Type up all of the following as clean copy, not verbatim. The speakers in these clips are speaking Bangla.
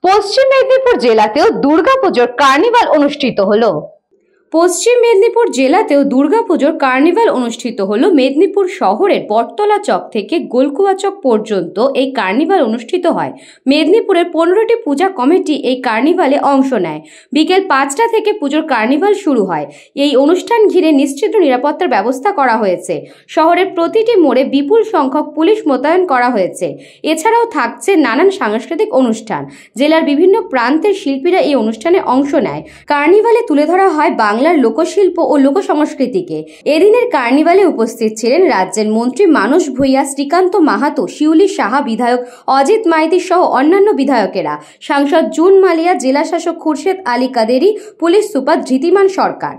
পশ্চিম মেদিনীপুর জেলাতেও দুর্গাপুজোর কার্নিভাল অনুষ্ঠিত হলো। পশ্চিম মেদিনীপুর জেলাতেও দুর্গাপুজোর কার্নিভাল অনুষ্ঠিত হলো। মেদিনীপুর শহরের বটতলা চক থেকে গোলকুয়া চক পর্যন্ত এই কার্নিভাল অনুষ্ঠিত হয়। মেদিনীপুরের 15টি পূজা কমিটি এই কার্নিভালে অংশ নেয়। বিকেল 5টা থেকে পুজোর কার্নিভাল শুরু হয়। এই অনুষ্ঠান ঘিরে নিশ্চিত নিরাপত্তার ব্যবস্থা করা হয়েছে। শহরের প্রতিটি মোড়ে বিপুল সংখ্যক পুলিশ মোতায়েন করা হয়েছে। এছাড়াও থাকছে নানান সাংস্কৃতিক অনুষ্ঠান। জেলার বিভিন্ন প্রান্তের শিল্পীরা এই অনুষ্ঠানে অংশ নেয়। কার্নিভালে তুলে ধরা হয় বাংলার লোকশিল্প ও লোকসংস্কৃতিকে। এদিনের কার্নিভালে উপস্থিত ছিলেন রাজ্যের মন্ত্রী মানস ভূঁইয়া, শ্রীকান্ত মাহাতো, শিউলি সাহা, বিধায়ক অজিত মাইতি সহ অন্যান্য বিধায়কেরা, সাংসদ জুন মালিয়া, জেলা শাসক খুরশেদ আলী কাদেরি, পুলিশ সুপার ধৃতিমান সরকার।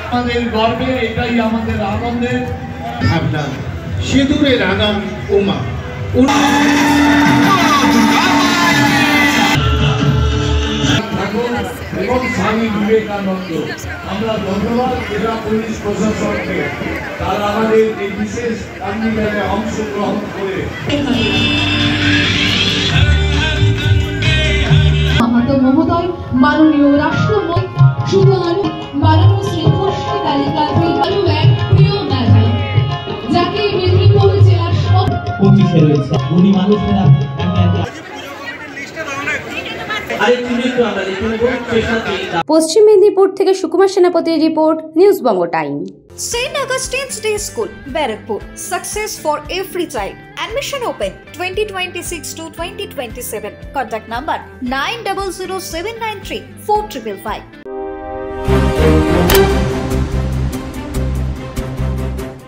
আমাদের গর্বে, এটাই আমাদের আনন্দের ভাবনা। সিঁদুরের আগাম উমা এবং স্বামী বিবেকানন্দ। আমরা ধন্যবাদ জেলা পুলিশ প্রশাসনকে, তারা আমাদের এই বিশেষ কার্নিভালে অংশগ্রহণ করে। মাহাতো মহোদয়, মাননীয় রাষ্ট্রমন্ত্রী সুধান মাননীয় শ্রী খুরশেদ আলী কাদেরি, প্রিয় ম্যাডাম, যাকে মেদিনীপুর জেলার সব 25 রয়েছে উনি মানুষেরা পশ্চিম মেদিনীপুর থেকে সুকুমার সেনাপতির report, news Banga time. St. Augustine's Day School, Barrackpur. Success for every child. Admission open 2026 to 2027. Contact number 900793 4555.